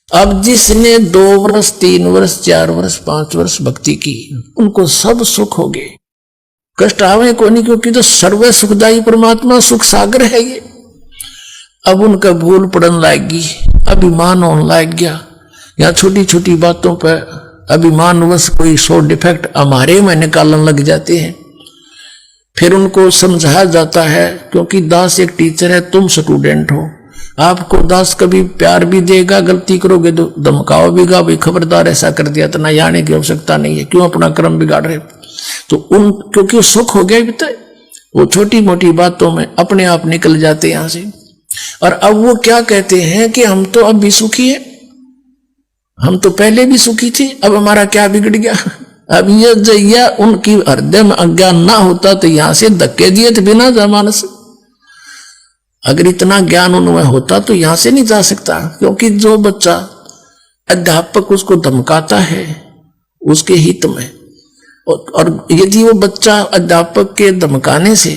अब जिसने 2 वर्ष 3 वर्ष 4 वर्ष 5 वर्ष भक्ति की, उनको सब सुख हो गए, कष्ट आवे को नहीं, क्योंकि तो सर्व सुखदायी परमात्मा सुख सागर है ये। अब उनका भूल पड़न लागी, अभिमान होने लग गया, या छोटी छोटी बातों पर अभिमानवश कोई 100 डिफेक्ट हमारे में निकालने लग जाते हैं। फिर उनको समझाया जाता है, क्योंकि दास एक टीचर है, तुम स्टूडेंट हो, आपको दास कभी प्यार भी देगा, गलती करोगे तो धमकाओ भी गा, भाई खबरदार ऐसा कर दिया, तो ना आने की आवश्यकता नहीं है, क्यों अपना कर्म बिगाड़ रहे। तो क्योंकि सुख हो गया बीते, वो छोटी मोटी बातों में अपने आप निकल जाते यहां से। और अब वो क्या कहते हैं कि हम तो अब भी सुखी है, हम तो पहले भी सुखी थे, अब हमारा क्या बिगड़ गया। अब ये जैया उनकी हृदय में अज्ञान ना होता तो यहां से धक्के दिए थे बिना जमाने से। अगर इतना ज्ञान उनमें होता तो यहां से नहीं जा सकता, क्योंकि जो बच्चा अध्यापक उसको धमकाता है उसके हित में, और यदि वो बच्चा अध्यापक के धमकाने से,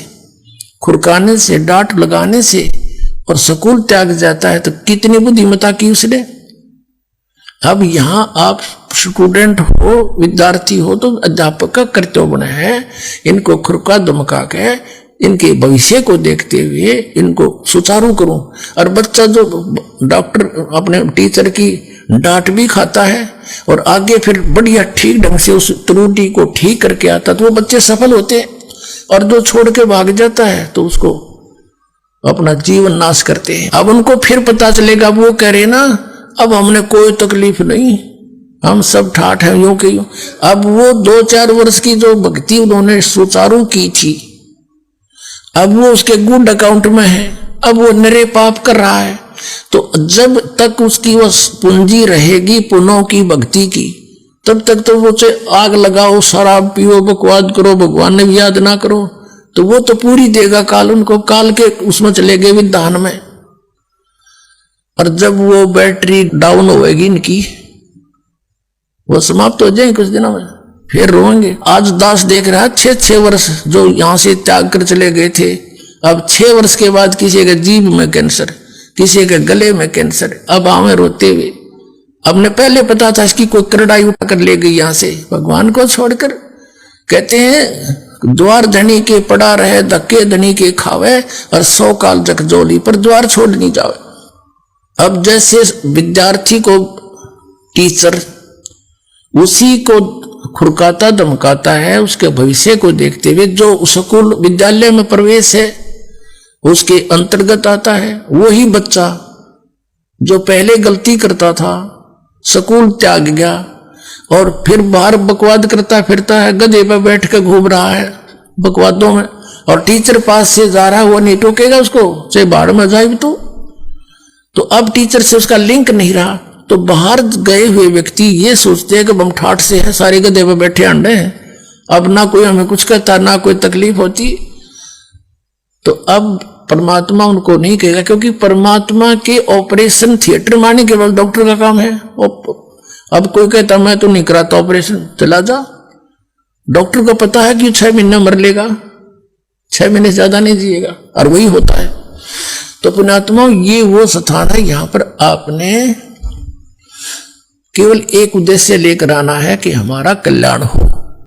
खुरकाने से, डांट लगाने से और स्कूल त्याग जाता है, तो कितनी बुद्धिमत्ता की उसने। अब यहां आप स्टूडेंट हो, विद्यार्थी हो, तो अध्यापक का कर्तव्य बना है इनको खुरका धमका के इनके भविष्य को देखते हुए इनको सुचारू करूं। और बच्चा जो डॉक्टर अपने टीचर की डांट भी खाता है और आगे फिर बढ़िया ठीक ढंग से उस त्रुटि को ठीक करके आता, तो वो बच्चे सफल होते हैं। और जो छोड़ के भाग जाता है तो उसको अपना जीवन नाश करते हैं। अब उनको फिर पता चलेगा, वो कह रहे ना अब हमने कोई तकलीफ नहीं, हम सब ठाठ हैं यूं के यूं। अब वो 2-4 वर्ष की जो भक्ति उन्होंने सुचारू की थी, अब वो उसके गुड अकाउंट में है, अब वो नरे पाप कर रहा है। तो जब तक उसकी वो पूंजी रहेगी पुनः की भक्ति की, तब तक तो वो चाहे आग लगाओ, शराब पियो, बकवाद करो, भगवान ने भी याद ना करो, तो वो तो पूरी देगा काल, उनको काल के उसमें चले गए विधान में। और जब वो बैटरी डाउन होएगी इनकी, वो समाप्त हो जाएगी कुछ दिनों में, फिर रोएंगे। आज दास देख रहा है 6-6 वर्ष जो यहां से त्याग कर चले गए थे, अब 6 वर्ष के बाद किसी के जीभ में कैंसर, किसी के गले में कैंसर, अब आवे रोते हुए। अब ने पहले पता था इसकी कोई करड़ाई उठा कर ले गई यहां से भगवान को छोड़कर। कहते हैं द्वार धनी के पड़ा रहे, धक्के धनी के खावे, और 100 काल जग जोली पर द्वार छोड़ नहीं जावे। अब जैसे विद्यार्थी को टीचर उसी को खुरकाता धमकाता है, उसके भविष्य को देखते हुए, जो स्कूल विद्यालय में प्रवेश है उसके अंतर्गत आता है, वही बच्चा जो पहले गलती करता था, स्कूल त्याग गया और फिर बाहर बकवाद करता फिरता है, गधे पर बैठ कर घूम रहा है बकवादों में, और टीचर पास से जा रहा है, वो नहीं टोकेगा उसको, चाहे बाहर में जाए तो अब टीचर से उसका लिंक नहीं रहा। तो बाहर गए हुए व्यक्ति ये सोचते हैं कि हम ठाठ से हैं, सारे गधे पे बैठे अंडे हैं, अब ना कोई हमें कुछ कहता, ना कोई तकलीफ होती। तो अब परमात्मा उनको नहीं कहेगा, क्योंकि परमात्मा के ऑपरेशन थिएटर माने केवल डॉक्टर का काम है। अब कोई कहता मैं तो नहीं कराता ऑपरेशन, चला जा, डॉक्टर को पता है कि 6 महीने मर लेगा, 6 महीने से ज्यादा नहीं जिएगा, और वही होता है। तो पुण्यात्मा, ये वो स्थान है, यहां पर आपने केवल एक उद्देश्य लेकर आना है कि हमारा कल्याण हो।